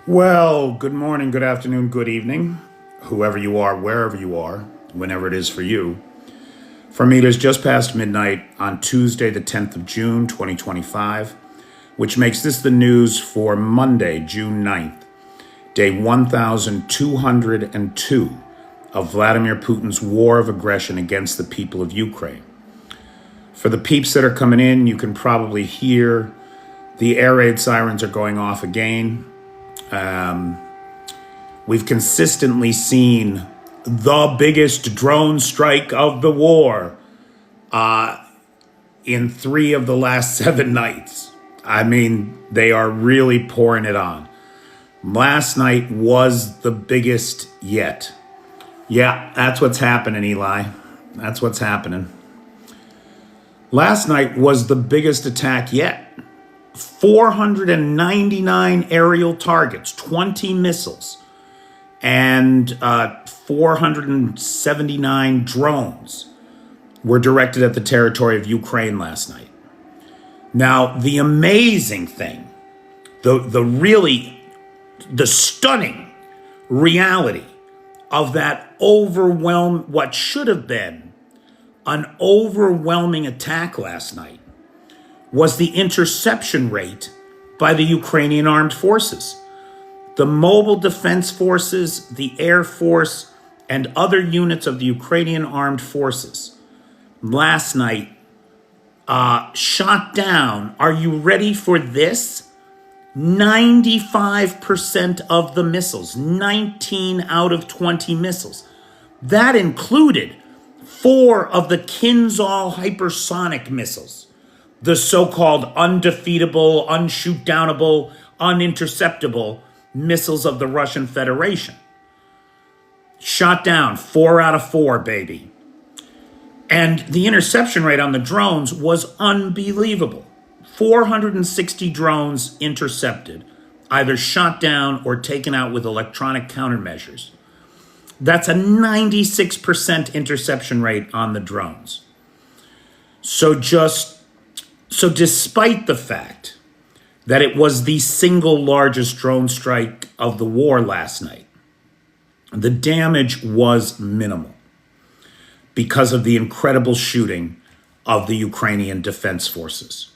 Well, good morning, good afternoon, good evening, whoever you are, wherever you are, whenever it is for you. For me, it is just past midnight on Tuesday, the 10th of June, 2025, which makes this the news for Monday, June 9th, day 1202 of Vladimir Putin's war of aggression against the people of Ukraine. For the peeps that are coming in, you can probably hear the air raid sirens are going off again. We've consistently seen the biggest drone strike of the war in 3 of the last 7 nights. I mean, they are really pouring it on. Last night was the biggest yet. Yeah, that's what's happening, Eli. That's what's happening. Last night was the biggest attack yet. 499 aerial targets, 20 missiles, and 479 drones were directed at the territory of Ukraine last night. Now, the amazing thing, the stunning reality of that what should have been an overwhelming attack last night was the interception rate by the Ukrainian armed forces. The mobile defense forces, the Air Force, and other units of the Ukrainian armed forces last night shot down, are you ready for this? 95% of the missiles, 19 out of 20 missiles. That included 4 of the Kinzhal hypersonic missiles, the so-called undefeatable, unshoot-downable, uninterceptable missiles of the Russian Federation. Shot down 4 out of 4, baby. And the interception rate on the drones was unbelievable. 460 drones intercepted, either shot down or taken out with electronic countermeasures. That's a 96% interception rate on the drones. So despite the fact that it was the single largest drone strike of the war last night, the damage was minimal because of the incredible shooting of the Ukrainian defense forces.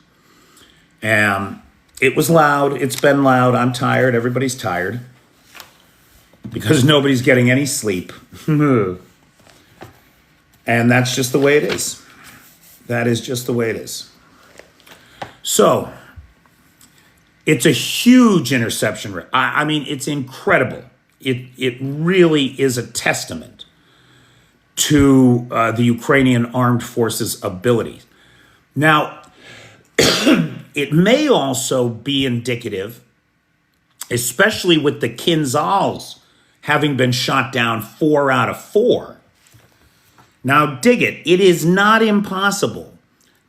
It was loud. It's been loud. I'm tired. Everybody's tired because nobody's getting any sleep. And that's just the way it is. That is just the way it is. So, it's a huge interception rate. I mean, it's incredible. It really is a testament to the Ukrainian armed forces' ability. Now, it may also be indicative, especially with the Kinzhals having been shot down 4 out of 4. Now, dig it. It is not impossible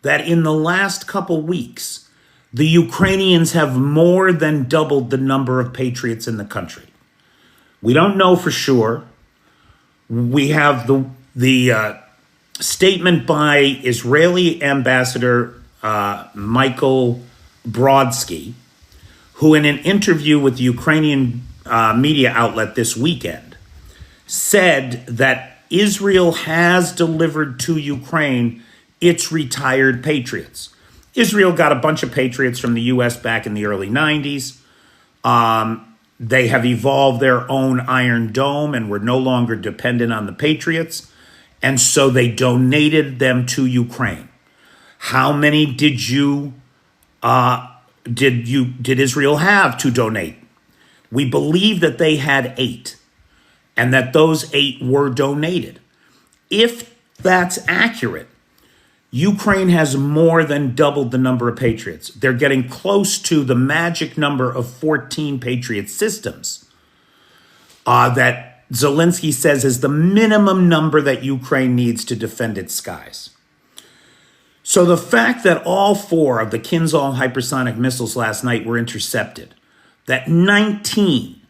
that in the last couple weeks, the Ukrainians have more than doubled the number of patriots in the country. We don't know for sure. We have the statement by Israeli Ambassador Michael Brodsky, who in an interview with the Ukrainian media outlet this weekend said that Israel has delivered to Ukraine its retired patriots. Israel got a bunch of patriots from the U.S. back in the early 90s. They have evolved their own Iron Dome and were no longer dependent on the patriots. And so they donated them to Ukraine. How many did Israel have to donate? We believe that they had 8 and that those 8 were donated. If that's accurate, Ukraine has more than doubled the number of patriots. They're getting close to the magic number of 14 Patriot systems that Zelensky says is the minimum number that Ukraine needs to defend its skies. So the fact that all 4 of the Kinzhal hypersonic missiles last night were intercepted, that 19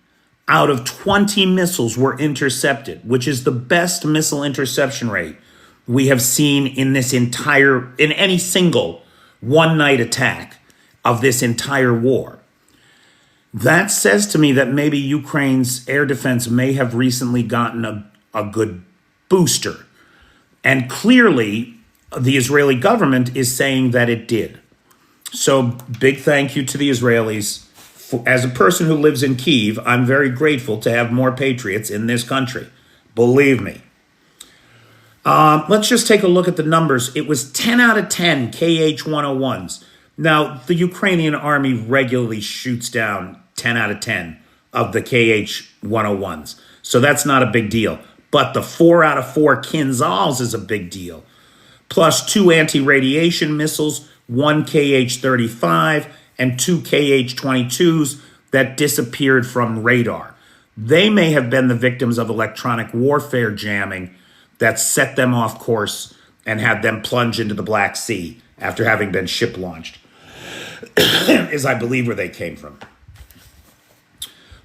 out of 20 missiles were intercepted, which is the best missile interception rate we have seen in any single one-night attack of this entire war. That says to me that maybe Ukraine's air defense may have recently gotten a good booster. And clearly, the Israeli government is saying that it did. So big thank you to the Israelis. As a person who lives in Kyiv, I'm very grateful to have more patriots in this country. Believe me. Let's just take a look at the numbers. It was 10 out of 10 KH-101s. Now, the Ukrainian army regularly shoots down 10 out of 10 of the KH-101s. So that's not a big deal. But the 4 out of 4 Kinzhals is a big deal. Plus 2 anti-radiation missiles, 1 KH-35, and 2 KH-22s that disappeared from radar. They may have been the victims of electronic warfare jamming that set them off course and had them plunge into the Black Sea after having been ship launched, is I believe where they came from.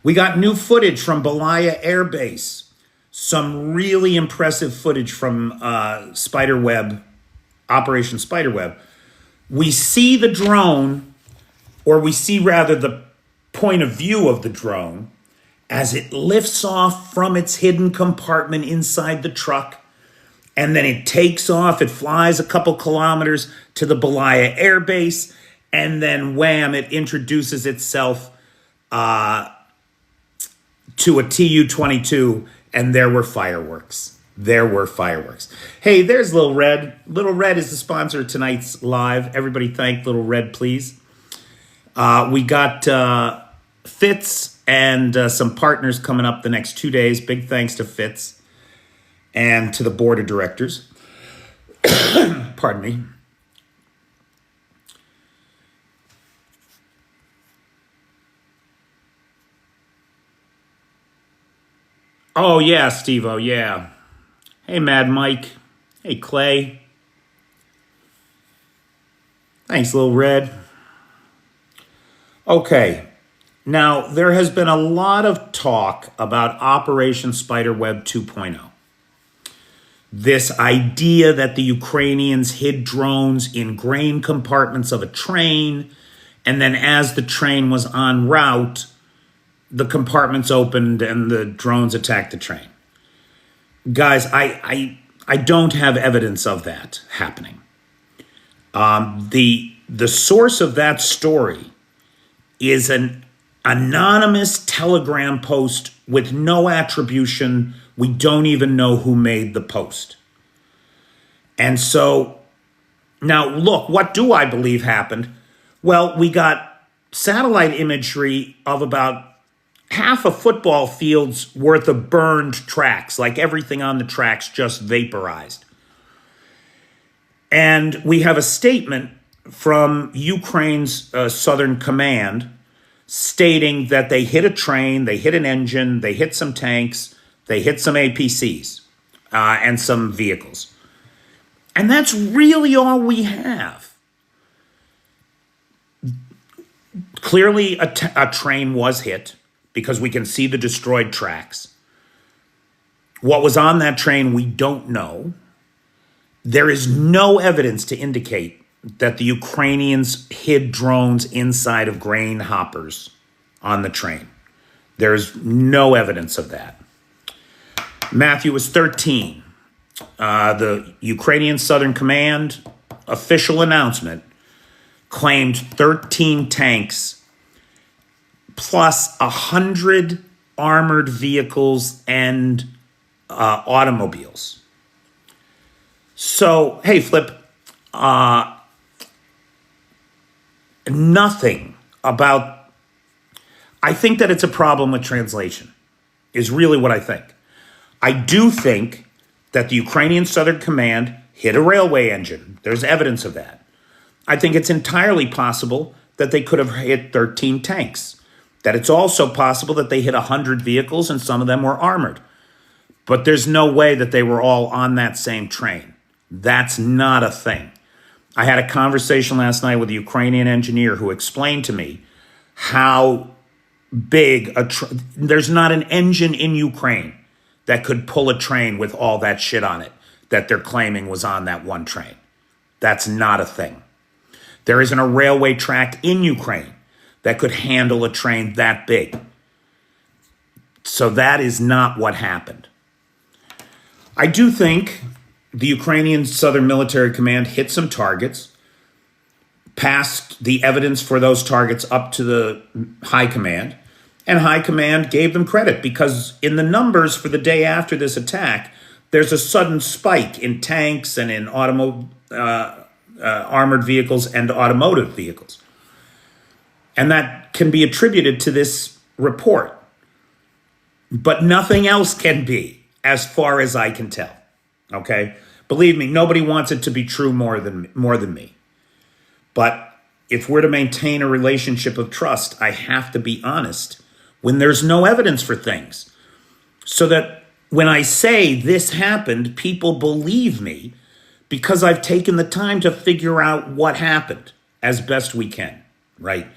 We got new footage from Belaya Air Base. Some really impressive footage from Spiderweb, Operation Spiderweb. We see the drone, or we see rather the point of view of the drone, as it lifts off from its hidden compartment inside the truck, and then it takes off. It flies a couple kilometers to the Belaya Air Base, and then wham, it introduces itself to a Tu-22, and there were fireworks. There were fireworks. Hey, there's Little Red. Little Red is the sponsor of tonight's live. Everybody thank Little Red, please. We got Fitz and some partners coming up the next 2 days. Big thanks to Fitz and to the board of directors. Pardon me. Oh, yeah, Steve-O, yeah. Hey, Mad Mike. Hey, Clay. Thanks, Little Red. Okay. Now, there has been a lot of talk about Operation Spiderweb 2.0. This idea that the Ukrainians hid drones in grain compartments of a train, and then as the train was en route, the compartments opened and the drones attacked the train. Guys, I don't have evidence of that happening. The source of that story is an anonymous Telegram post with no attribution. We don't even know who made the post. And so, now look, what do I believe happened? Well, we got satellite imagery of about half a football field's worth of burned tracks, like everything on the tracks just vaporized. And we have a statement from Ukraine's Southern Command stating that they hit a train, they hit an engine, they hit some tanks, they hit some APCs and some vehicles. And that's really all we have. Clearly, a train was hit because we can see the destroyed tracks. What was on that train, we don't know. There is no evidence to indicate that the Ukrainians hid drones inside of grain hoppers on the train. There's no evidence of that. Matthew was 13. The Ukrainian Southern Command official announcement claimed 13 tanks plus 100 armored vehicles and automobiles. So, hey, Flip, nothing about... I think that it's a problem with translation, is really what I think. I do think that the Ukrainian Southern Command hit a railway engine. There's evidence of that. I think it's entirely possible that they could have hit 13 tanks. That it's also possible that they hit 100 vehicles and some of them were armored. But there's no way that they were all on that same train. That's not a thing. I had a conversation last night with a Ukrainian engineer who explained to me how big there's not an engine in Ukraine that could pull a train with all that shit on it that they're claiming was on that one train. That's not a thing. There isn't a railway track in Ukraine that could handle a train that big. So that is not what happened. I do think the Ukrainian Southern Military Command hit some targets, passed the evidence for those targets up to the High Command, and High Command gave them credit because in the numbers for the day after this attack, there's a sudden spike in tanks and in armored vehicles and automotive vehicles. And that can be attributed to this report. But nothing else can be, as far as I can tell. Okay? Believe me, nobody wants it to be true more than me. But if we're to maintain a relationship of trust, I have to be honest when there's no evidence for things. So that when I say this happened, people believe me because I've taken the time to figure out what happened as best we can, right?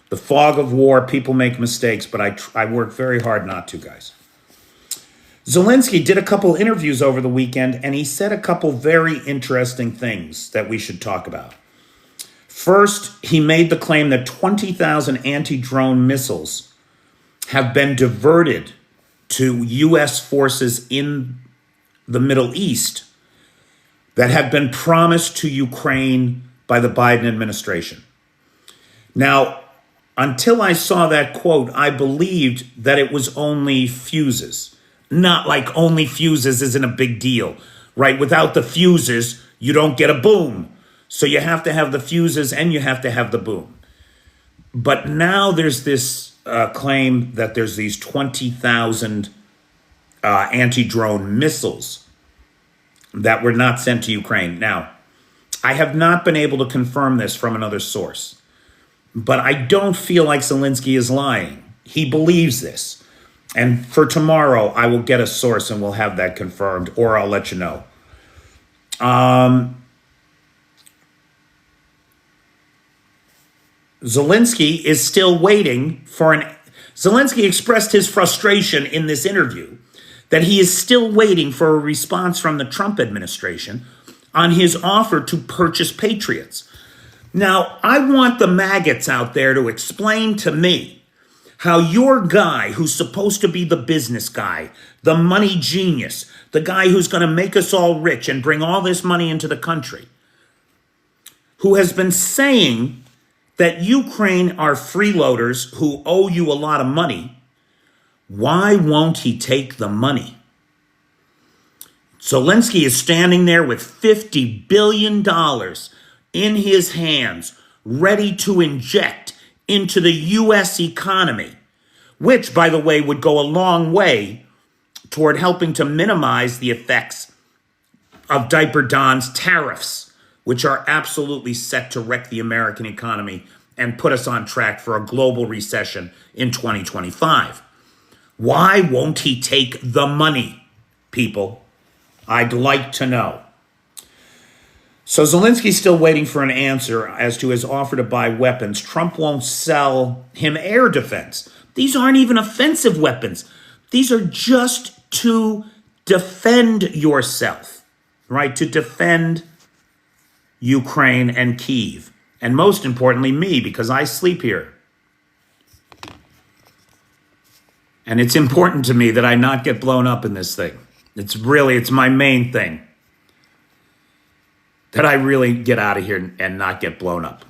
The fog of war, people make mistakes, but I work very hard not to, guys. Zelensky did a couple interviews over the weekend, and he said a couple very interesting things that we should talk about. First, he made the claim that 20,000 anti-drone missiles have been diverted to U.S. forces in the Middle East that have been promised to Ukraine by the Biden administration. Now, until I saw that quote, I believed that it was only fuses. Not like only fuses isn't a big deal, right? Without the fuses, you don't get a boom. So you have to have the fuses and you have to have the boom. But now there's this claim that there's these 20,000 anti-drone missiles that were not sent to Ukraine. Now, I have not been able to confirm this from another source, but I don't feel like Zelensky is lying. He believes this. And for tomorrow, I will get a source and we'll have that confirmed, or I'll let you know. Zelensky is still waiting for Zelensky expressed his frustration in this interview that he is still waiting for a response from the Trump administration on his offer to purchase Patriots. Now, I want the maggots out there to explain to me how your guy, who's supposed to be the business guy, the money genius, the guy who's going to make us all rich and bring all this money into the country, who has been saying that Ukraine are freeloaders who owe you a lot of money, why won't he take the money? Zelensky is standing there with $50 billion in his hands, ready to inject into the U.S. economy, which, by the way, would go a long way toward helping to minimize the effects of Diaper Don's tariffs, which are absolutely set to wreck the American economy and put us on track for a global recession in 2025. Why won't he take the money, people? I'd like to know. So Zelensky's still waiting for an answer as to his offer to buy weapons. Trump won't sell him air defense. These aren't even offensive weapons. These are just to defend yourself, right? To defend Ukraine and Kyiv. And most importantly, me, because I sleep here. And it's important to me that I not get blown up in this thing. It's my main thing. That I really get out of here and not get blown up.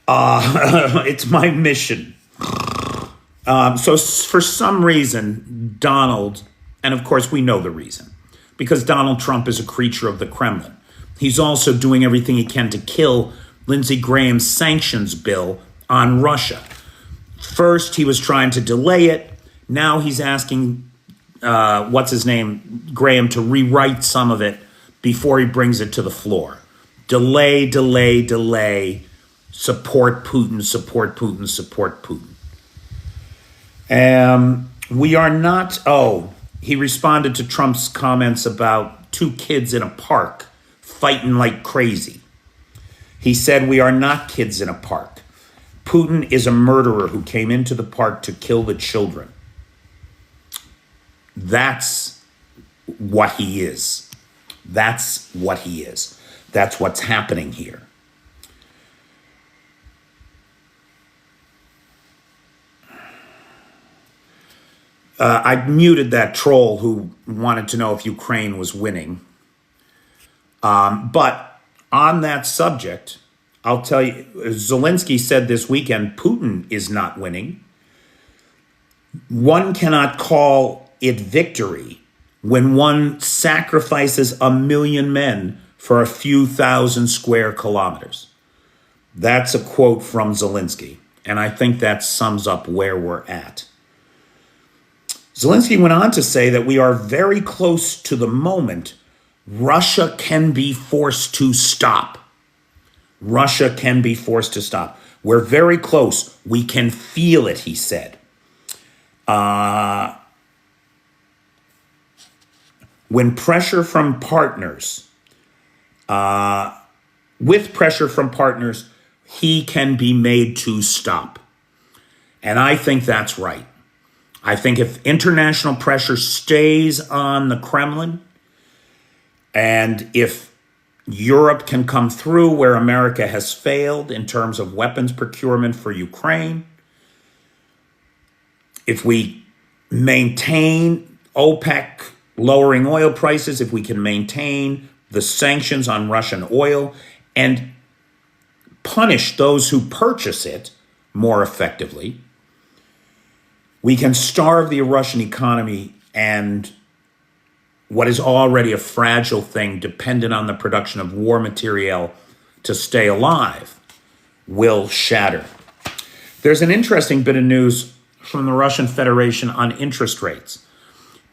It's my mission. So for some reason, Donald, and of course we know the reason, because Donald Trump is a creature of the Kremlin. He's also doing everything he can to kill Lindsey Graham's sanctions bill on Russia. First, he was trying to delay it. Now he's asking, Graham, to rewrite some of it before he brings it to the floor. Delay, delay, delay. Support Putin, support Putin, support Putin. We are not, he responded to Trump's comments about two kids in a park fighting like crazy. He said, we are not kids in a park. Putin is a murderer who came into the park to kill the children. That's what he is. That's what he is. That's what's happening here. I muted that troll who wanted to know if Ukraine was winning. But on that subject, I'll tell you, Zelensky said this weekend, Putin is not winning. One cannot call it victory when one sacrifices 1 million men for a few thousand square kilometers. That's a quote from Zelensky, and I think that sums up where we're at. Zelensky went on to say that we are very close to the moment Russia can be forced to stop. Russia can be forced to stop. We're very close. We can feel it, he said. When pressure from partners, with pressure from partners, he can be made to stop. And I think that's right. I think if international pressure stays on the Kremlin, and if Europe can come through where America has failed in terms of weapons procurement for Ukraine, if we maintain OPEC lowering oil prices, if we can maintain the sanctions on Russian oil and punish those who purchase it more effectively, we can starve the Russian economy, and what is already a fragile thing dependent on the production of war material to stay alive will shatter. There's an interesting bit of news from the Russian Federation on interest rates.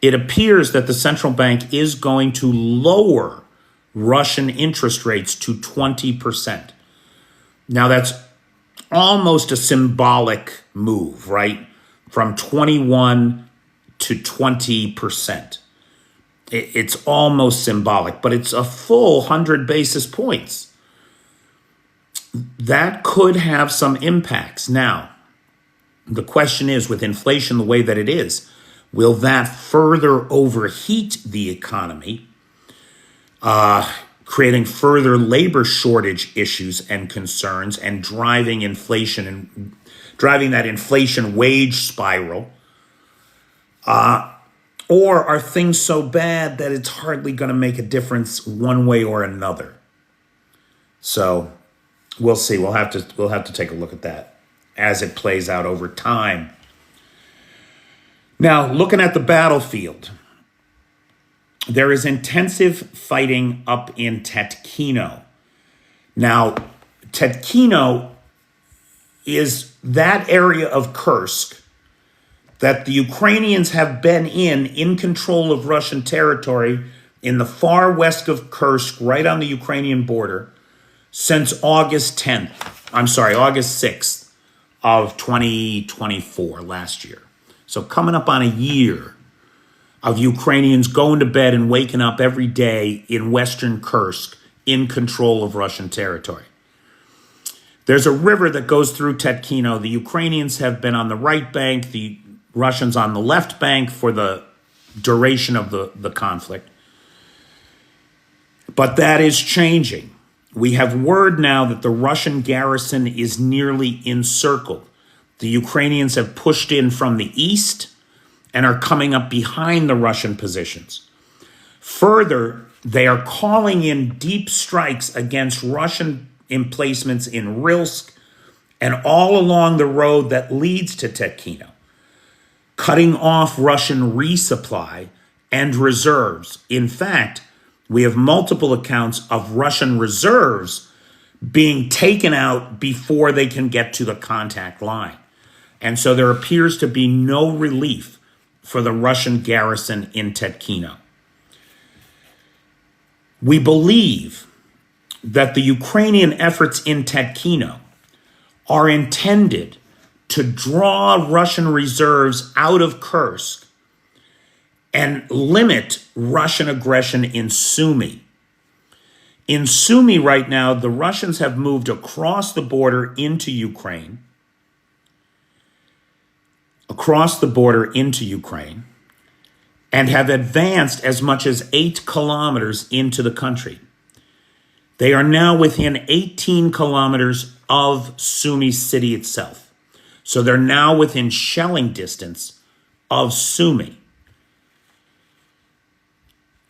It appears that the central bank is going to lower Russian interest rates to 20%. Now, that's almost a symbolic move, right? From 21 to 20%. It's almost symbolic, but it's a full 100 basis points. That could have some impacts. Now, the question is, with inflation the way that it is, will that further overheat the economy, creating further labor shortage issues and concerns and driving inflation and driving that inflation wage spiral? Or are things so bad that it's hardly going to make a difference one way or another? So we'll see. We'll have to take a look at that as it plays out over time. Now, looking at the battlefield, there is intensive fighting up in Tetkino. Now, Tetkino is that area of Kursk that the Ukrainians have been in control of Russian territory in the far west of Kursk, right on the Ukrainian border, since August 6th of 2024, last year. So coming up on a year of Ukrainians going to bed and waking up every day in western Kursk in control of Russian territory. There's a river that goes through Tetkino. The Ukrainians have been on the right bank, the Russians on the left bank for the duration of the conflict. But that is changing. We have word now that the Russian garrison is nearly encircled. The Ukrainians have pushed in from the east and are coming up behind the Russian positions. Further, they are calling in deep strikes against Russian emplacements in Rilsk and all along the road that leads to Tetkino, cutting off Russian resupply and reserves. In fact, we have multiple accounts of Russian reserves being taken out before they can get to the contact line. And so there appears to be no relief for the Russian garrison in Tetkino. We believe that the Ukrainian efforts in Tetkino are intended to draw Russian reserves out of Kursk and limit Russian aggression in Sumy. In Sumy right now, the Russians have moved across the border into Ukraine, and have advanced as much as 8 kilometers into the country. They are now within 18 kilometers of Sumy city itself. So they're now within shelling distance of Sumy,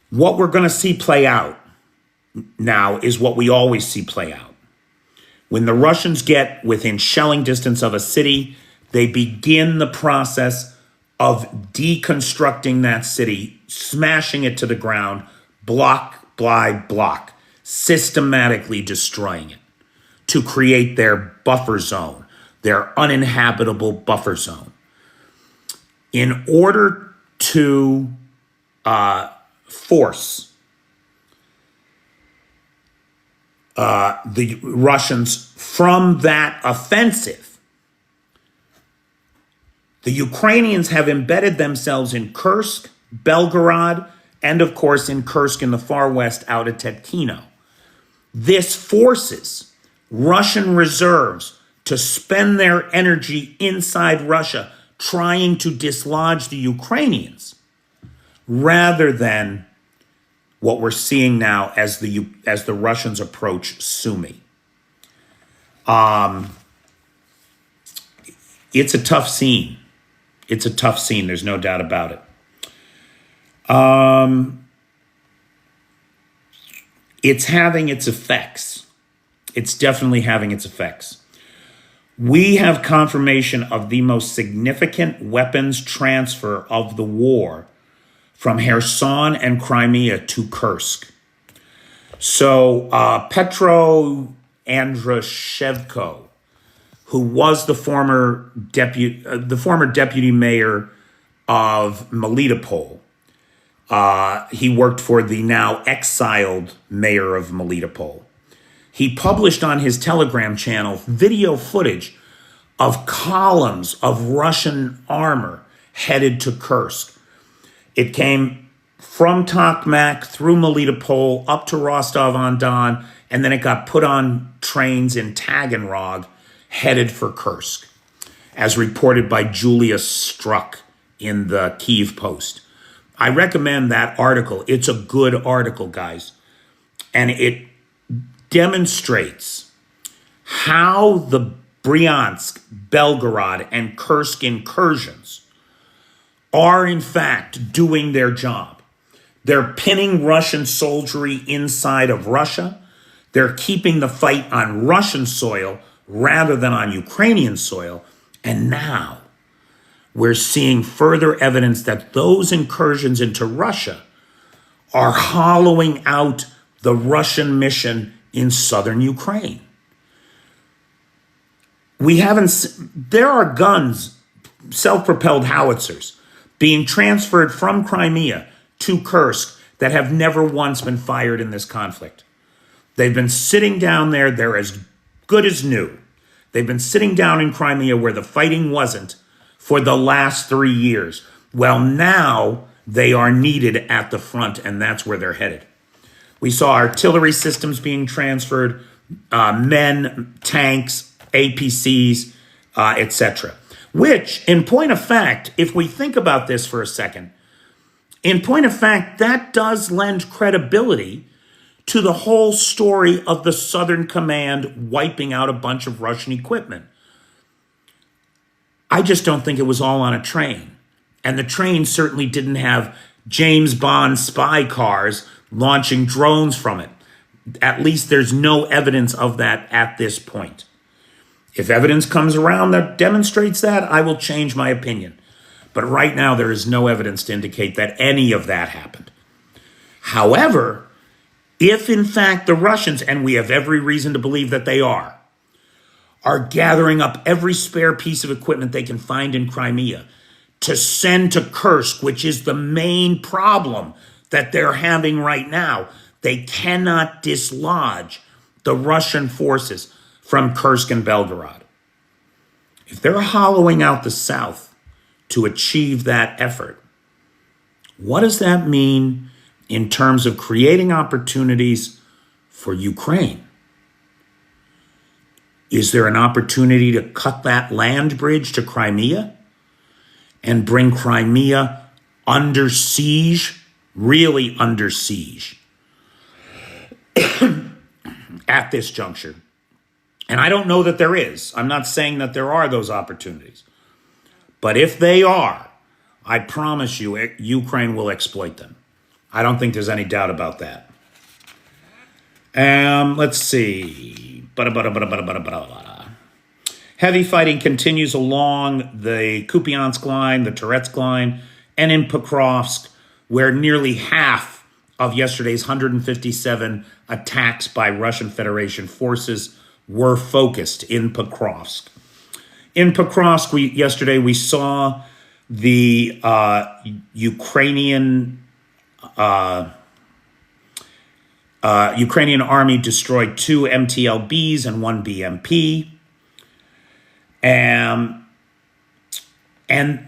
what we're going to see play out now is what we always see play out. When the Russians get within shelling distance of a city, they begin the process of deconstructing that city, smashing it to the ground, block by block, systematically destroying it to create their buffer zone, their uninhabitable buffer zone. In order to force the Russians from that offensive, the Ukrainians have embedded themselves in Kursk, Belgorod, and of course in Kursk in the far west out at Tetkino. This forces Russian reserves to spend their energy inside Russia trying to dislodge the Ukrainians, rather than what we're seeing now as the Russians approach Sumy. It's a tough scene. It's a tough scene. There's no doubt about it. It's having its effects. It's definitely having its effects. We have confirmation of the most significant weapons transfer of the war from Kherson and Crimea to Kursk. So Petro Andreshevko, who was the former deputy mayor of Melitopol, he worked for the now exiled mayor of Melitopol. He published on his Telegram channel video footage of columns of Russian armor headed to Kursk. It came from Tokmak through Melitopol up to Rostov-on-Don, and then it got put on trains in Taganrog, headed for Kursk, as reported by Julia Struck in the Kyiv Post. I recommend that article. It's a good article, guys. And it demonstrates how the Bryansk, Belgorod, and Kursk incursions are in fact doing their job. They're pinning Russian soldiery inside of Russia. They're keeping the fight on Russian soil rather than on Ukrainian soil. And now we're seeing further evidence that those incursions into Russia are hollowing out the Russian mission in southern Ukraine. There are guns, self-propelled howitzers, being transferred from Crimea to Kursk that have never once been fired in this conflict. They've been sitting down there. They're as good as new. They've been sitting down in Crimea where the fighting wasn't for the last 3 years. Well, now they are needed at the front, and that's where they're headed. We saw artillery systems being transferred, men, tanks, APCs, etc. Which, in point of fact, if we think about this for a second, in point of fact, that does lend credibility to the whole story of the Southern Command wiping out a bunch of Russian equipment. I just don't think it was all on a train. And the train certainly didn't have James Bond spy cars launching drones from it. At least there's no evidence of that at this point. If evidence comes around that demonstrates that, I will change my opinion. But right now, there is no evidence to indicate that any of that happened. However, if in fact the Russians, and we have every reason to believe that they are gathering up every spare piece of equipment they can find in Crimea to send to Kursk, which is the main problem that they're having right now. They cannot dislodge the Russian forces from Kursk and Belgorod. If they're hollowing out the South to achieve that effort, what does that mean in terms of creating opportunities for Ukraine? Is there an opportunity to cut that land bridge to Crimea and bring Crimea under siege, really under siege, at this juncture? And I don't know that there is. I'm not saying that there are those opportunities. But if they are, I promise you, Ukraine will exploit them. I don't think there's any doubt about that. Let's see. Heavy fighting continues along the Kupiansk line, the Toretsk line, and in Pokrovsk, where nearly half of yesterday's 157 attacks by Russian Federation forces were focused in Pokrovsk. In Pokrovsk, yesterday we saw the Ukrainian army destroy 2 MTLBs and 1 BMP. And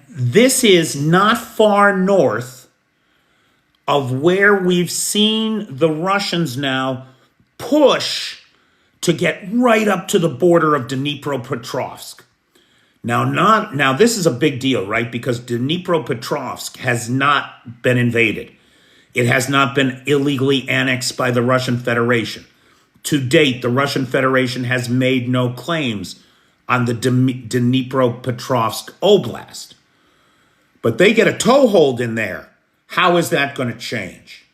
this is not far north of where we've seen the Russians now push to get right up to the border of Dnipropetrovsk. Now this is a big deal, right? Because Dnipropetrovsk has not been invaded. It has not been illegally annexed by the Russian Federation. To date, the Russian Federation has made no claims on the Dnipropetrovsk Oblast. But they get a toehold in there. How is that going to change?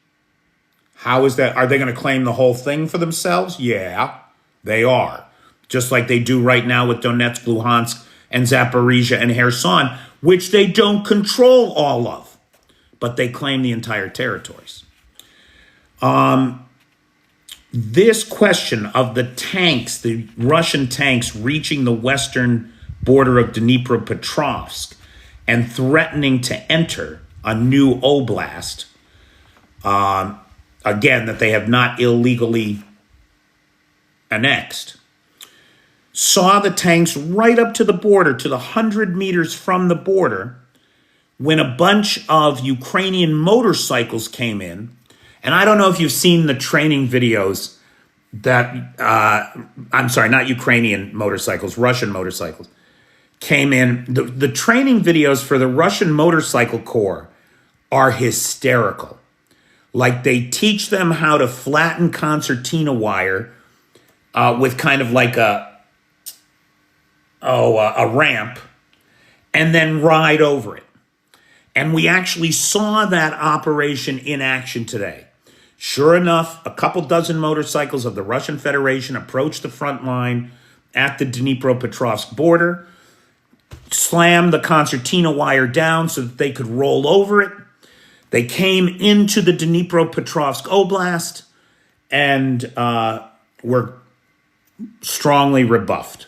How is that? Are they going to claim the whole thing for themselves? Yeah, they are. Just like they do right now with Donetsk, Luhansk, and Zaporizhia and Kherson, which they don't control all of, but they claim the entire territories. This question of the tanks, the Russian tanks reaching the western border of Dnipropetrovsk and threatening to enter a new oblast, again, that they have not illegally annexed, saw the tanks right up to the border, to the 100 meters from the border, when a bunch of Ukrainian motorcycles came in. And I don't know if you've seen the training videos that, I'm sorry, not Ukrainian motorcycles, Russian motorcycles came in. The training videos for the Russian Motorcycle Corps are hysterical. Like, they teach them how to flatten concertina wire with kind of like a ramp, and then ride over it. And we actually saw that operation in action today. Sure enough, a couple dozen motorcycles of the Russian Federation approached the front line at the Dnipropetrovsk border, slammed the concertina wire down so that they could roll over it. They came into the Dnipropetrovsk Oblast and were strongly rebuffed.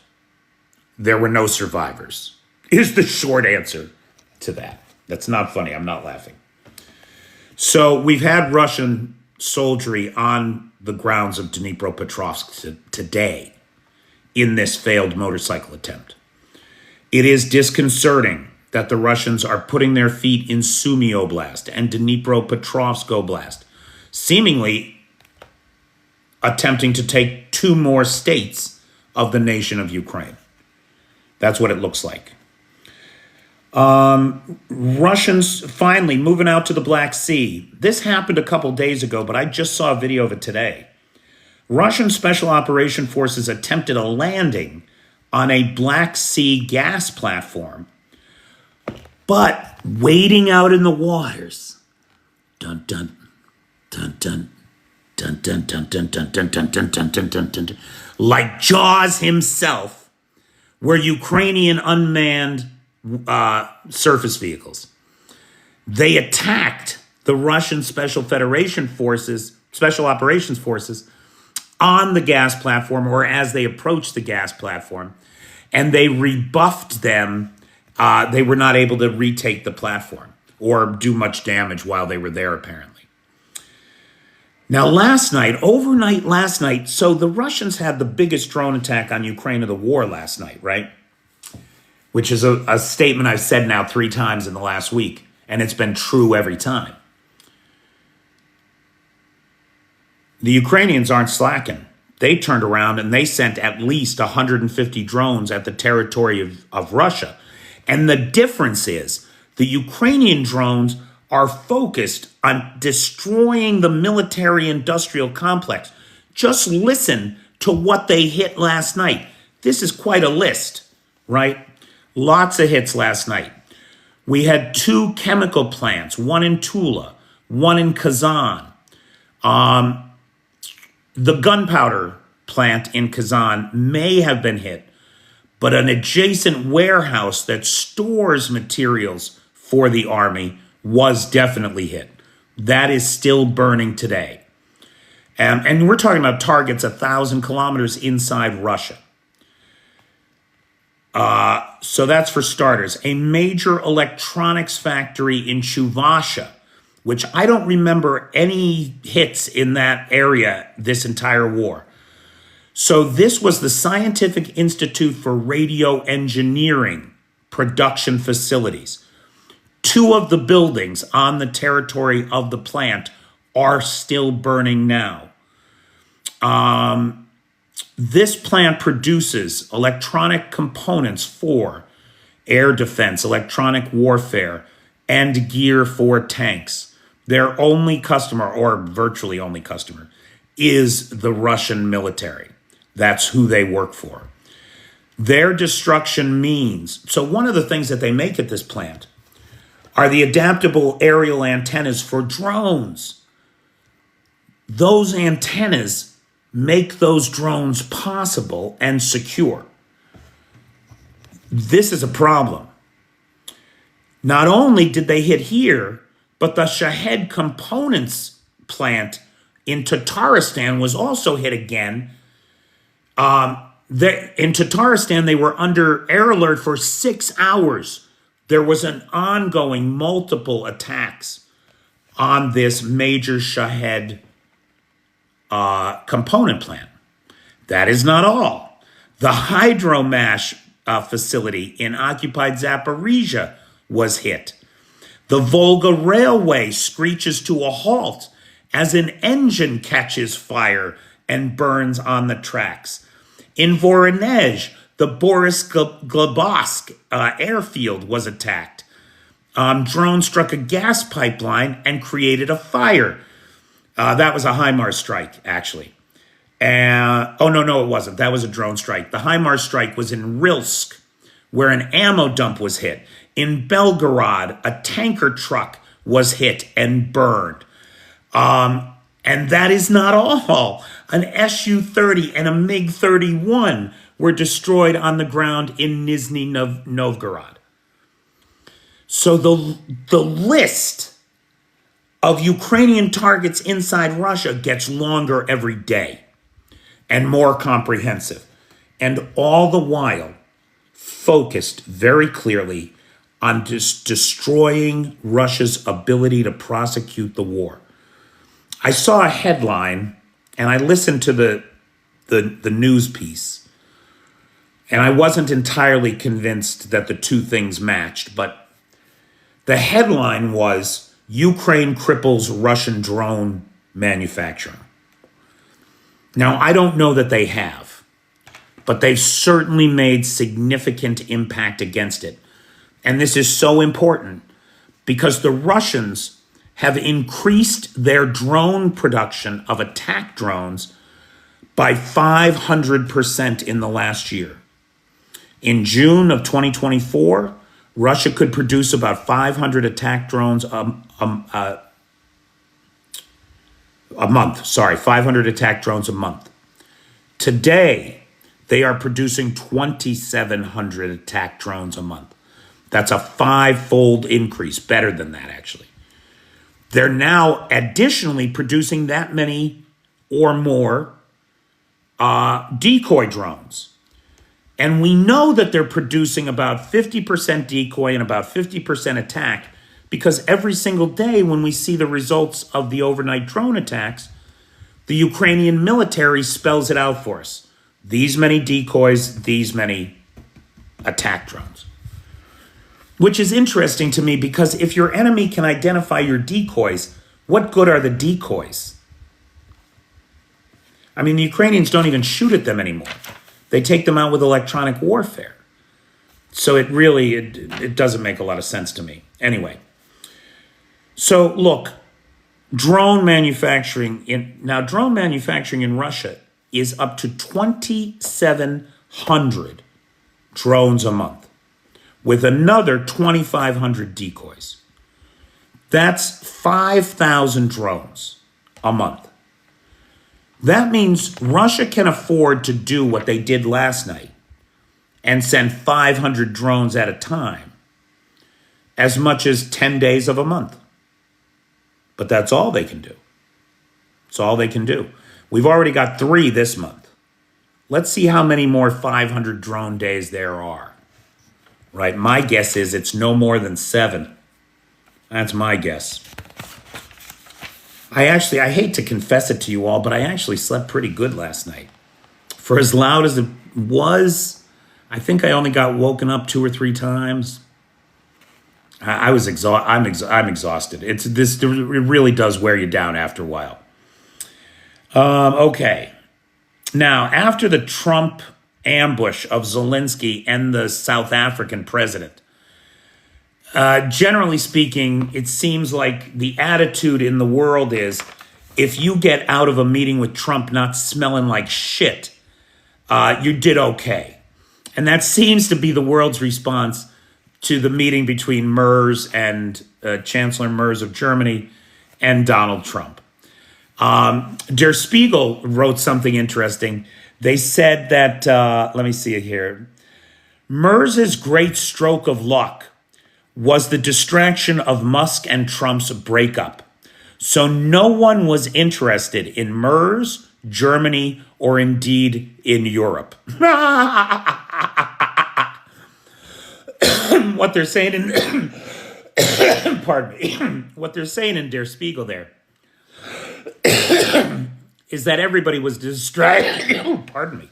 There were no survivors, is the short answer to that. That's not funny. I'm not laughing. So we've had Russian soldiery on the grounds of Dnipropetrovsk today in this failed motorcycle attempt. It is disconcerting that the Russians are putting their feet in Sumy Oblast and Dnipropetrovsk Oblast, seemingly attempting to take 2 more states of the nation of Ukraine. That's what it looks like. Russians finally moving out to the Black Sea. This happened a couple days ago, but I just saw a video of it today. Russian Special Operation Forces attempted a landing on a Black Sea gas platform, but waiting out in the waters, dun dun dun dun dun dun dun dun dun dun dun dun dun dun dun dun, like Jaws himself, were Ukrainian unmanned surface vehicles. They attacked the Russian Special Operations Forces on the gas platform, or as they approached the gas platform, and they rebuffed them. They were not able to retake the platform or do much damage while they were there, apparently. Now, overnight last night, so the Russians had the biggest drone attack on Ukraine of the war last night, right? Which is a statement I've said now 3 times in the last week, and it's been true every time. The Ukrainians aren't slacking. They turned around and they sent at least 150 drones at the territory of Russia. And the difference is the Ukrainian drones are focused on destroying the military-industrial complex. Just listen to what they hit last night. This is quite a list, right? Lots of hits last night. We had two chemical plants, one in Tula, one in Kazan. The gunpowder plant in Kazan may have been hit, but an adjacent warehouse that stores materials for the army was definitely hit. That is still burning today. And we're talking about targets 1,000 kilometers inside Russia. So that's for starters. A major electronics factory in Chuvasha, which I don't remember any hits in that area this entire war. So this was the Scientific Institute for Radio Engineering production facilities. Two of the buildings on the territory of the plant are still burning now. This plant produces electronic components for air defense, electronic warfare, and gear for tanks. Their only customer, or virtually only customer, is the Russian military. That's who they work for. Their destruction means, so one of the things that they make at this plant are the adaptable aerial antennas for drones. Those antennas make those drones possible and secure. This is a problem. Not only did they hit here, but the Shahed components plant in Tatarstan was also hit again. In Tatarstan, they were under air alert for 6 hours. There was an ongoing multiple attacks on this major Shahed component plant. That is not all. The Hydromash facility in occupied Zaporizhia was hit. The Volga Railway screeches to a halt as an engine catches fire and burns on the tracks. In Voronezh, the Boris Glebovsk airfield was attacked. Drone struck a gas pipeline and created a fire. That was a HIMARS strike, actually. No, it wasn't. That was a drone strike. The HIMARS strike was in Rilsk, where an ammo dump was hit. In Belgorod, a tanker truck was hit and burned. And that is not all. An Su-30 and a MiG-31 were destroyed on the ground in Nizhny Novgorod. So the list of Ukrainian targets inside Russia gets longer every day and more comprehensive. And all the while focused very clearly on destroying Russia's ability to prosecute the war. I saw a headline and I listened to the news piece, and I wasn't entirely convinced that the two things matched, but the headline was Ukraine cripples Russian drone manufacturing. Now, I don't know that they have, but they've certainly made significant impact against it. And this is so important because the Russians have increased their drone production of attack drones by 500% in the last year. In June of 2024, Russia could produce about 500 attack drones a month. 500 attack drones a month. Today, they are producing 2,700 attack drones a month. That's a 5-fold increase, better than that, actually. They're now additionally producing that many or more decoy drones. And we know that they're producing about 50% decoy and about 50% attack because every single day when we see the results of the overnight drone attacks, the Ukrainian military spells it out for us. These many decoys, these many attack drones. Which is interesting to me because if your enemy can identify your decoys, what good are the decoys? I mean, the Ukrainians don't even shoot at them anymore. They take them out with electronic warfare. So it doesn't make a lot of sense to me. Anyway, so look, drone manufacturing in Russia is up to 2,700 drones a month. with another 2,500 decoys. That's 5,000 drones a month. That means Russia can afford to do what they did last night and send 500 drones at a time, as much as 10 days of a month. But that's all they can do. It's all they can do. We've already got 3 this month. Let's see how many more 500 drone days there are. Right? My guess is it's no more than 7. That's my guess. I hate to confess it to you all, but I actually slept pretty good last night. For as loud as it was, I think I only got woken up 2 or 3 times. I'm exhausted. It really does wear you down after a while. Okay. Now, after the Trump ambush of Zelensky and the South African president, generally speaking, it seems like the attitude in the world is, if you get out of a meeting with Trump not smelling like shit, you did okay. And that seems to be the world's response to the meeting between Merz and Chancellor Merz of Germany and Donald Trump. Der Spiegel wrote something interesting. They said that, let me see it here. Merz's great stroke of luck was the distraction of Musk and Trump's breakup. So no one was interested in Merz, Germany, or indeed in Europe. What they're saying in, pardon me, what they're saying in Der Spiegel there is that everybody was distracted. Pardon me.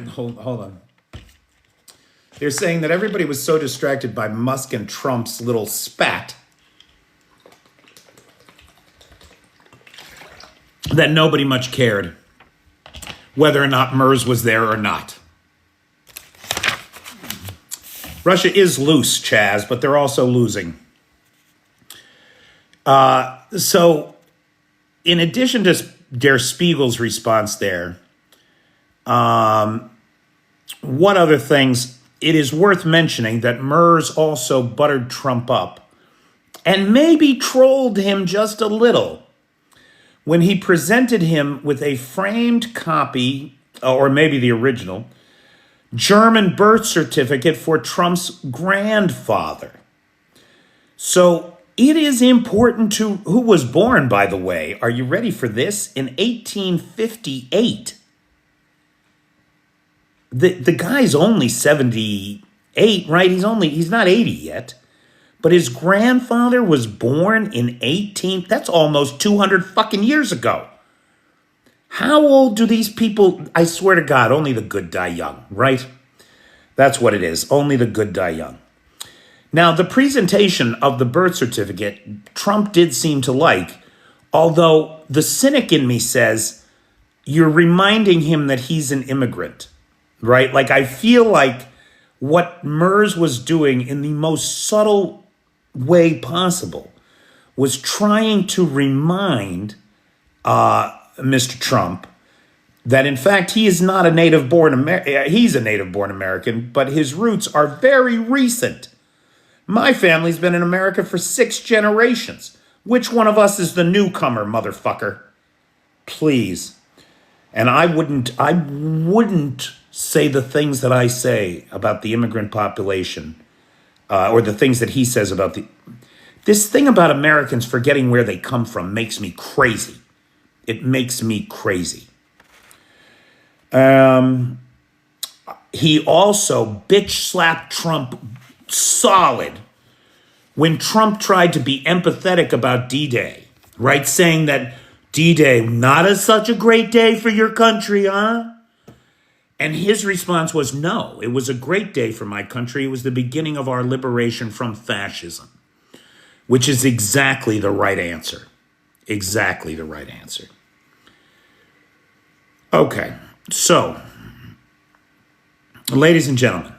Hold on. They're saying that everybody was so distracted by Musk and Trump's little spat that nobody much cared whether or not Merz was there or not. Russia is loose, Chaz, but they're also losing. So, in addition to Der Spiegel's response there, what other things? It is worth mentioning that Merz also buttered Trump up and maybe trolled him just a little when he presented him with a framed copy, or maybe the original, German birth certificate for Trump's grandfather. So it is important to who was born, by the way. Are you ready for this? In 1858. The guy's only 78, right? He's not 80 yet. But his grandfather was born in that's almost 200 fucking years ago. How old do these people, I swear to God, only the good die young, right? That's what it is. Only the good die young. Now, the presentation of the birth certificate, Trump did seem to like, although the cynic in me says, you're reminding him that he's an immigrant, right? Like, I feel like what Merz was doing in the most subtle way possible was trying to remind Mr. Trump that, in fact, he is not a native-born American. He's a native-born American, but his roots are very recent. My family's been in America for 6 generations. Which one of us is the newcomer, motherfucker? Please. And I wouldn't say the things that I say about the immigrant population, or the things that he says about this thing about Americans forgetting where they come from makes me crazy. It makes me crazy. He also bitch slapped Trump solid when Trump tried to be empathetic about D-Day, right? Saying that D-Day, not such a great day for your country, huh? And his response was, no, it was a great day for my country. It was the beginning of our liberation from fascism, which is exactly the right answer. Exactly the right answer. Okay, so, ladies and gentlemen,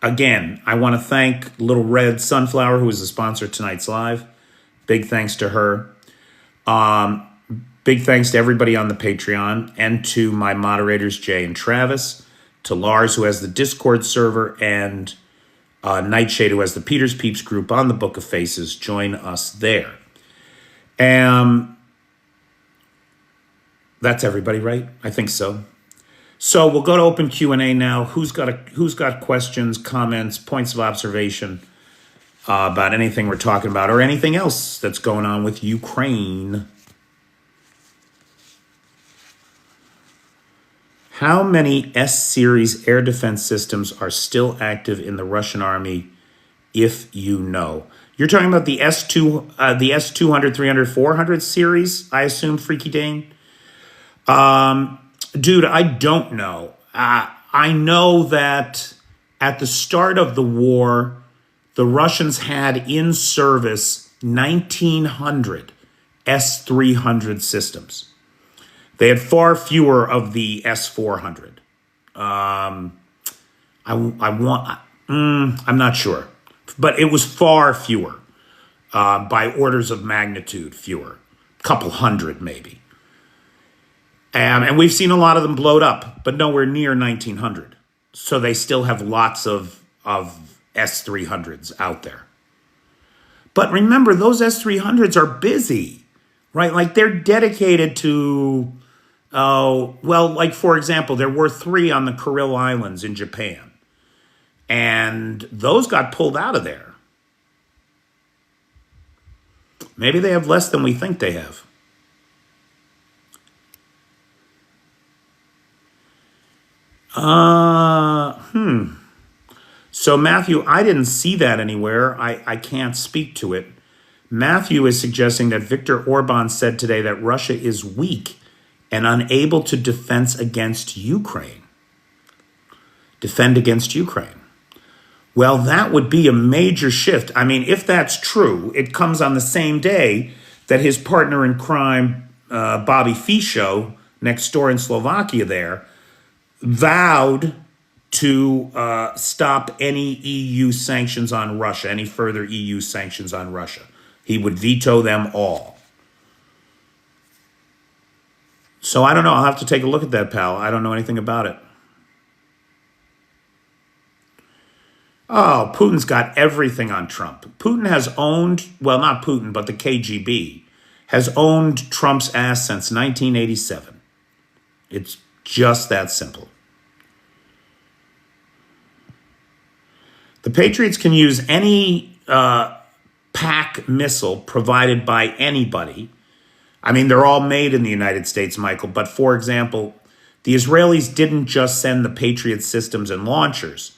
again, I want to thank Little Red Sunflower, who is the sponsor of tonight's live. Big thanks to her. Big thanks to everybody on the Patreon and to my moderators, Jay and Travis, to Lars, who has the Discord server, and Nightshade, who has the Peter's Peeps group on the Book of Faces. Join us there. That's everybody, right? I think so. So we'll go to open Q&A now. Who's got questions, comments, points of observation about anything we're talking about or anything else that's going on with Ukraine? How many S-series air defense systems are still active in the Russian army, if you know? You're talking about the the S-200, 300, 400 series, I assume, Freaky Dane? Dude, I don't know. I know that at the start of the war, the Russians had in service 1,900 S-300 systems. They had far fewer of the S-400. I'm not sure, but it was far fewer, by orders of magnitude fewer, a couple hundred maybe. And we've seen a lot of them blowed up, but nowhere near 1,900. So they still have lots of S-300s out there. But remember, those S-300s are busy, right? Like they're dedicated to, like for example, there were 3 on the Kuril Islands in Japan. And those got pulled out of there. Maybe they have less than we think they have. So Matthew, I didn't see that anywhere. I can't speak to it. Matthew is suggesting that Viktor Orban said today that Russia is weak and unable to defend against Ukraine. Well, that would be a major shift. I mean, if that's true, it comes on the same day that his partner in crime, Bobby Fico, next door in Slovakia there, vowed to stop any EU sanctions on Russia, any further EU sanctions on Russia. He would veto them all. So I don't know. I'll have to take a look at that, pal. I don't know anything about it. Oh, Putin's got everything on Trump. Putin has owned, well, not Putin, but the KGB has owned Trump's ass since 1987. It's just that simple. The Patriots can use any PAC missile provided by anybody. I mean, they're all made in the United States, Michael. But for example, the Israelis didn't just send the Patriot systems and launchers.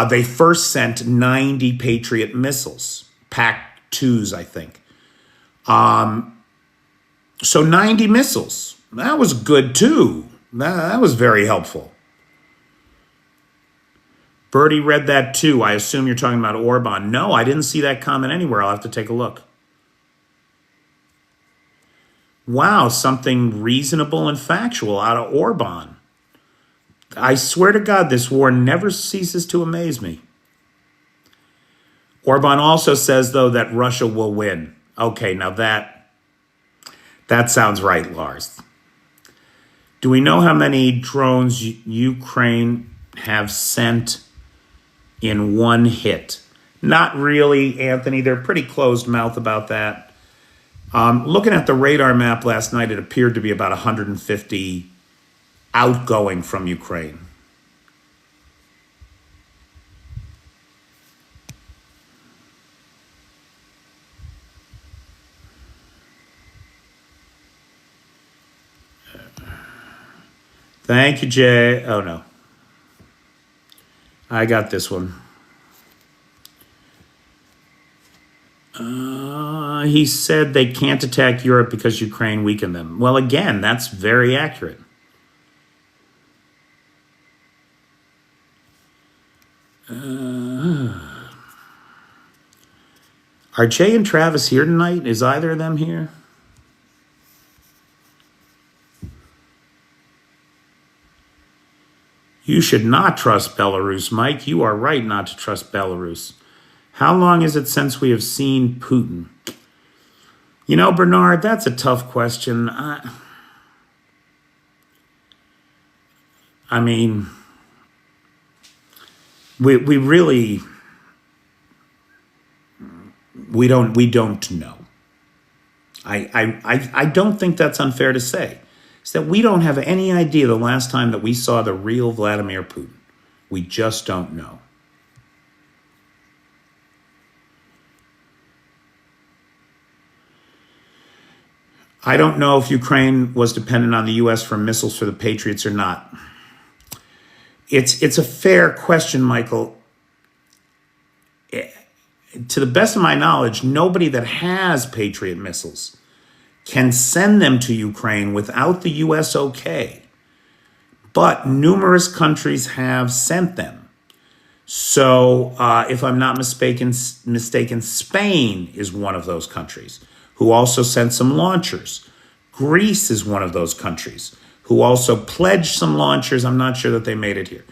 They first sent 90 Patriot missiles, PAC-2s, I think. So 90 missiles. That was good, too. That was very helpful. Bertie read that, too. I assume you're talking about Orban. No, I didn't see that comment anywhere. I'll have to take a look. Wow, something reasonable and factual out of Orban. I swear to God, this war never ceases to amaze me. Orban also says, though, that Russia will win. Okay, now that sounds right, Lars. Do we know how many drones Ukraine have sent in one hit? Not really, Anthony. They're pretty closed mouth about that. Looking at the radar map last night, it appeared to be about 150 outgoing from Ukraine. Thank you, Jay. Oh, no. I got this one. He said they can't attack Europe because Ukraine weakened them. Well, again, that's very accurate. Are Jay and Travis here tonight? Is either of them here? You should not trust Belarus, Mike. You are right not to trust Belarus. How long is it since we have seen Putin? You know, Bernard, that's a tough question. I mean, we really we don't know. I don't think that's unfair to say. It's that we don't have any idea the last time that we saw the real Vladimir Putin. We just don't know. I don't know if Ukraine was dependent on the U.S. for missiles for the Patriots or not. It's a fair question, Michael. To the best of my knowledge, nobody that has Patriot missiles can send them to Ukraine without the U.S. okay. But numerous countries have sent them. So if I'm not mistaken, Spain is one of those countries who also sent some launchers. Greece is one of those countries who also pledged some launchers. I'm not sure that they made it here.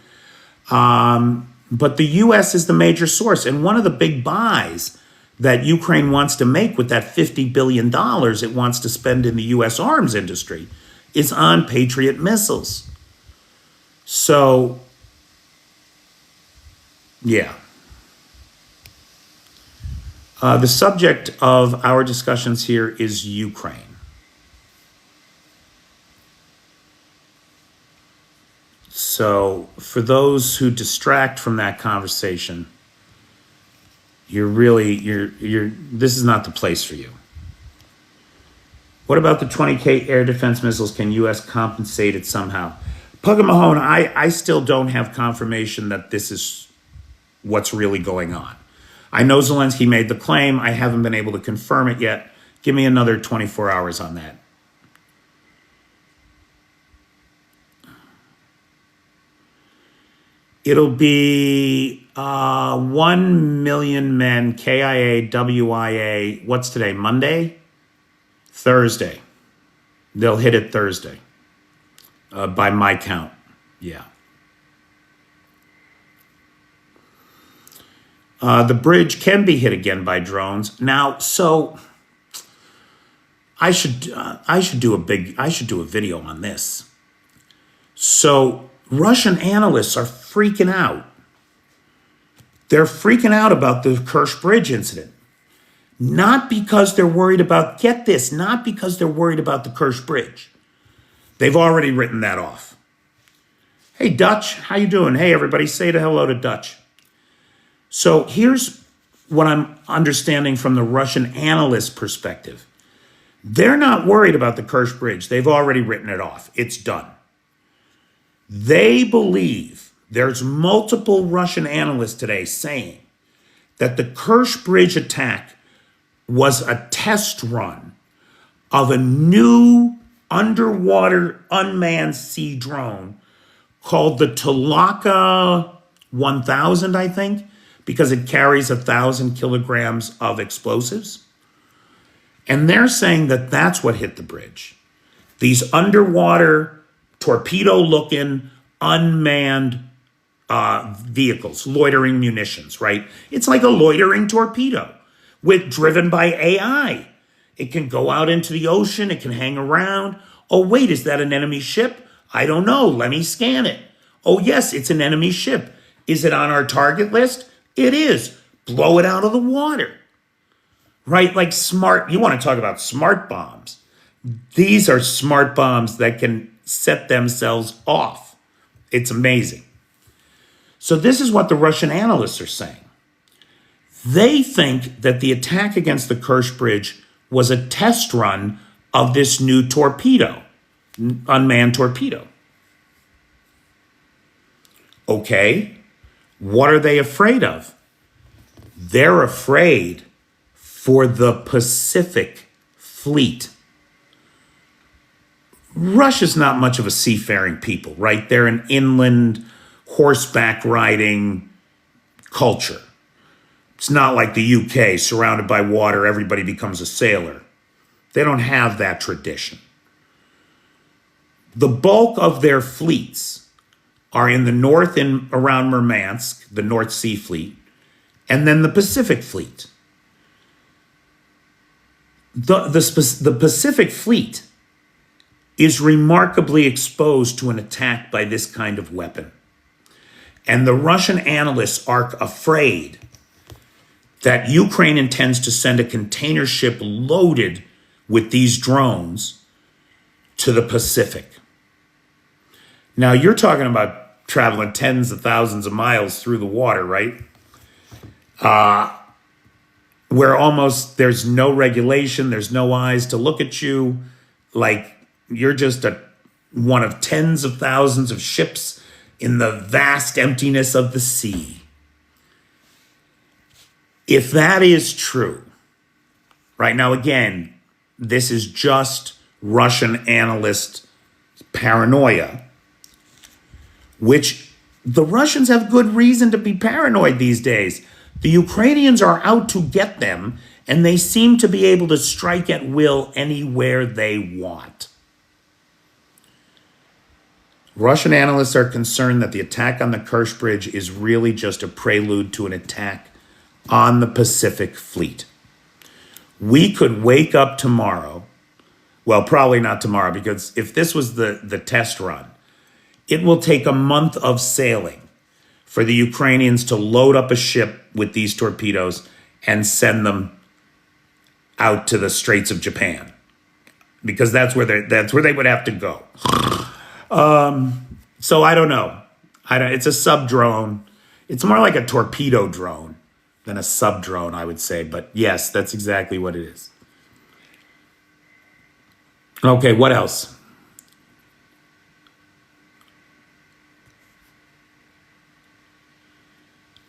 But the U.S. is the major source. And one of the big buys that Ukraine wants to make with that $50 billion it wants to spend in the U.S. arms industry is on Patriot missiles. So, yeah. The subject of our discussions here is Ukraine. So for those who distract from that conversation, you're this is not the place for you. What about the 20K air defense missiles? Can U.S. compensate it somehow? Pug and Mahone, I still don't have confirmation that this is what's really going on. I know Zelensky made the claim. I haven't been able to confirm it yet. Give me another 24 hours on that. It'll be 1 million men, KIA, WIA. What's today, Monday? Thursday. They'll hit it Thursday, by my count. Yeah. The bridge can be hit again by drones. Now, so I should do a video on this. So Russian analysts are freaking out. They're freaking out about the Kerch Bridge incident. Not because they're worried about, get this, not because they're worried about the Kerch Bridge. They've already written that off. Hey, Dutch, how you doing? Hey, everybody, say hello to Dutch. So here's what I'm understanding from the Russian analyst perspective. They're not worried about the Kerch Bridge. They've already written it off. It's done. They believe, there's multiple Russian analysts today saying that the Kerch Bridge attack was a test run of a new underwater unmanned sea drone called the Talaka 1000, I think, because it carries 1,000 kilograms of explosives. And they're saying that that's what hit the bridge. These underwater, torpedo-looking, unmanned vehicles, loitering munitions, right? It's like a loitering torpedo driven by AI. It can go out into the ocean. It can hang around. Oh, wait, is that an enemy ship? I don't know. Let me scan it. Oh, yes, it's an enemy ship. Is it on our target list? It is. Blow it out of the water. Right? Like smart, you want to talk about smart bombs. These are smart bombs that can set themselves off. It's amazing. So this is what the Russian analysts are saying. They think that the attack against the Kerch Bridge was a test run of this new torpedo, unmanned torpedo. Okay, what are they afraid of? They're afraid for the Pacific Fleet. Russia's not much of a seafaring people, right? They're an inland horseback riding culture. It's not like the UK, surrounded by water, everybody becomes a sailor. They don't have that tradition. The bulk of their fleets are in the north and around Murmansk, the North Sea Fleet, and then the Pacific Fleet. The Pacific Fleet is remarkably exposed to an attack by this kind of weapon. And the Russian analysts are afraid that Ukraine intends to send a container ship loaded with these drones to the Pacific. Now, you're talking about traveling tens of thousands of miles through the water, right? Where almost there's no regulation, there's no eyes to look at you, like you're just one of tens of thousands of ships in the vast emptiness of the sea. If that is true, right now, again, this is just Russian analyst paranoia, which the Russians have good reason to be paranoid these days. The Ukrainians are out to get them, and they seem to be able to strike at will anywhere they want. Russian analysts are concerned that the attack on the Kerch Bridge is really just a prelude to an attack on the Pacific Fleet. We could wake up tomorrow, well, probably not tomorrow, because if this was the test run, it will take a month of sailing for the Ukrainians to load up a ship with these torpedoes and send them out to the Straits of Japan, because that's where they would have to go. So I don't know. It's a sub drone. It's more like a torpedo drone than a sub drone, I would say. But yes, that's exactly what it is. Okay, what else?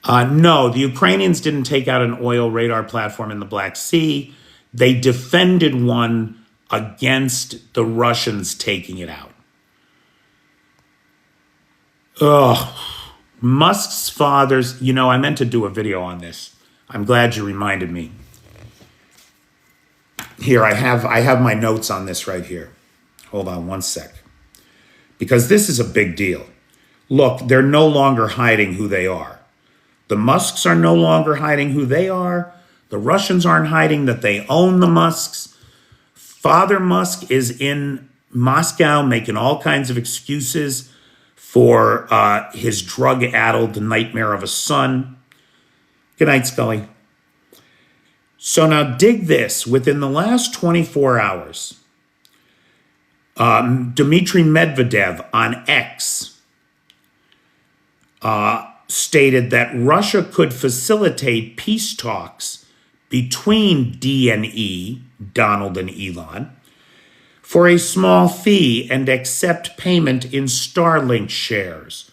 No, the Ukrainians didn't take out an oil radar platform in the Black Sea. They defended one against the Russians taking it out. Ugh. Musk's father's, I meant to do a video on this. I'm glad you reminded me. Here, I have my notes on this right here. Hold on one sec. Because this is a big deal. Look, they're no longer hiding who they are. The Musks are no longer hiding who they are. The Russians aren't hiding that they own the Musks. Father Musk is in Moscow making all kinds of excuses for his drug-addled nightmare of a son. Good night, Scully. So now dig this. Within the last 24 hours, Dmitry Medvedev on X stated that Russia could facilitate peace talks between D&E, Donald and Elon, for a small fee and accept payment in Starlink shares.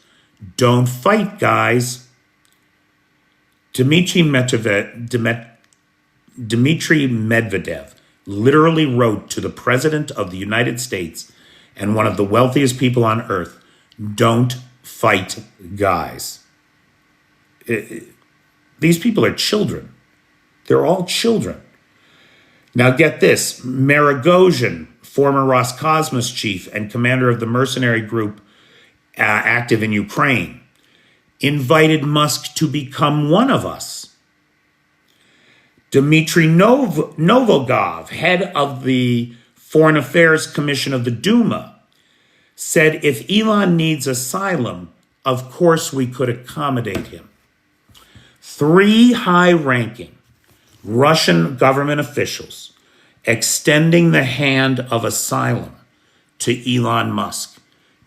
Don't fight, guys. Dmitry Medvedev literally wrote to the President of the United States and one of the wealthiest people on earth, don't fight, guys. These people are children. They're all children. Now get this, Maragozhin, former Roscosmos chief and commander of the mercenary group active in Ukraine, invited Musk to become one of us. Dmitry Novogov, head of the Foreign Affairs Commission of the Duma, said if Elon needs asylum, of course we could accommodate him. 3 high-ranking Russian government officials extending the hand of asylum to Elon Musk,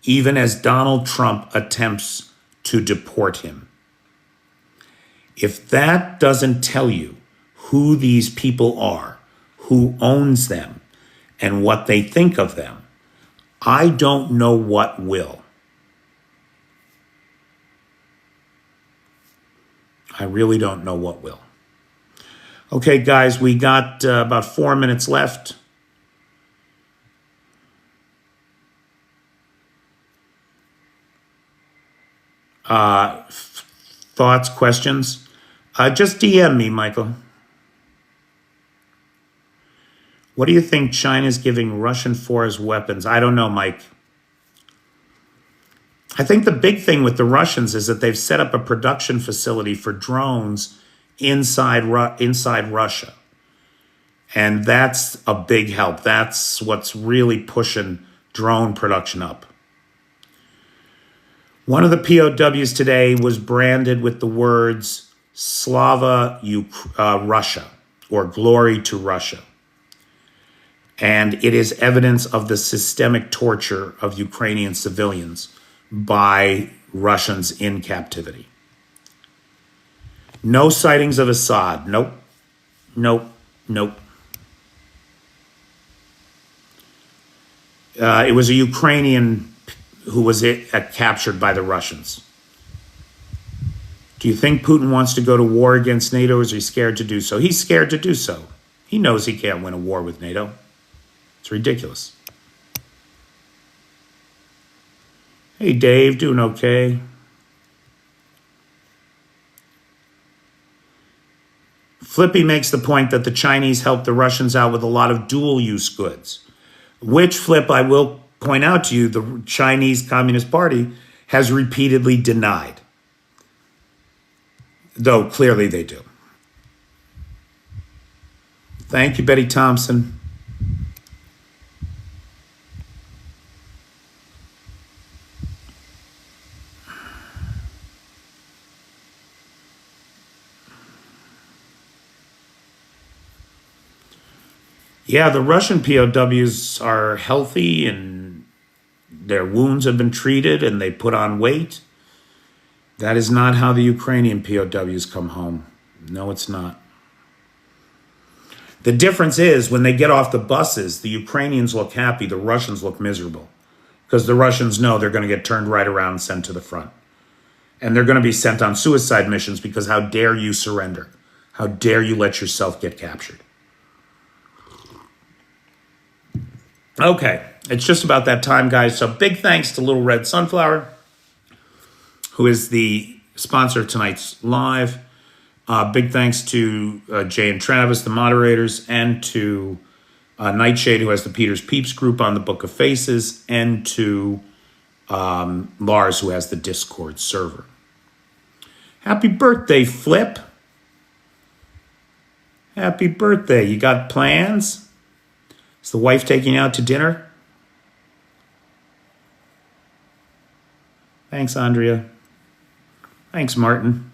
even as Donald Trump attempts to deport him. If that doesn't tell you who these people are, who owns them, and what they think of them, I don't know what will. I really don't know what will. Okay, guys, we got about 4 minutes left. Thoughts, questions? Just DM me, Michael. What do you think China's giving Russian for as weapons? I don't know, Mike. I think the big thing with the Russians is that they've set up a production facility for drones inside Russia. And that's a big help. That's what's really pushing drone production up. One of the POWs today was branded with the words Slava Russia, or glory to Russia. And it is evidence of the systemic torture of Ukrainian civilians by Russians in captivity. No sightings of Assad. Nope. Nope. Nope. It was a Ukrainian who was captured by the Russians. Do you think Putin wants to go to war against NATO, or is he scared to do so? He's scared to do so. He knows he can't win a war with NATO. It's ridiculous. Hey, Dave, doing okay? Flippy makes the point that the Chinese helped the Russians out with a lot of dual-use goods, which, Flip, I will point out to you, the Chinese Communist Party has repeatedly denied, though clearly they do. Thank you, Betty Thompson. Yeah, the Russian POWs are healthy and their wounds have been treated and they put on weight. That is not how the Ukrainian POWs come home. No, it's not. The difference is when they get off the buses, the Ukrainians look happy, the Russians look miserable. Because the Russians know they're going to get turned right around and sent to the front. And they're going to be sent on suicide missions because how dare you surrender? How dare you let yourself get captured? Okay, it's just about that time, guys. So big thanks to Little Red Sunflower, who is the sponsor of tonight's live. Big thanks to Jay and Travis, the moderators, and to Nightshade, who has the Peter's Peeps group on the Book of Faces, and to Lars, who has the Discord server. Happy birthday, Flip. Happy birthday. You got plans? Is the wife taking you out to dinner? Thanks, Andrea. Thanks, Martin.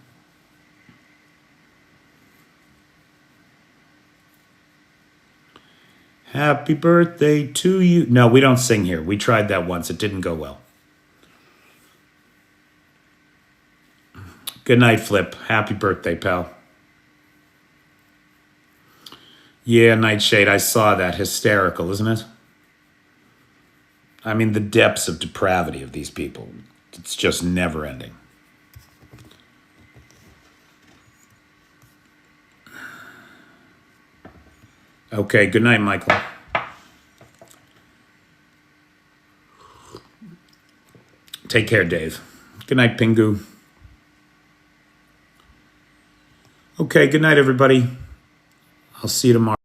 Happy birthday to you. No, we don't sing here. We tried that once. It didn't go well. Good night, Flip. Happy birthday, pal. Yeah, Nightshade, I saw that. Hysterical, isn't it? I mean, the depths of depravity of these people. It's just never ending. Okay, good night, Michael. Take care, Dave. Good night, Pingu. Okay, good night, everybody. I'll see you tomorrow.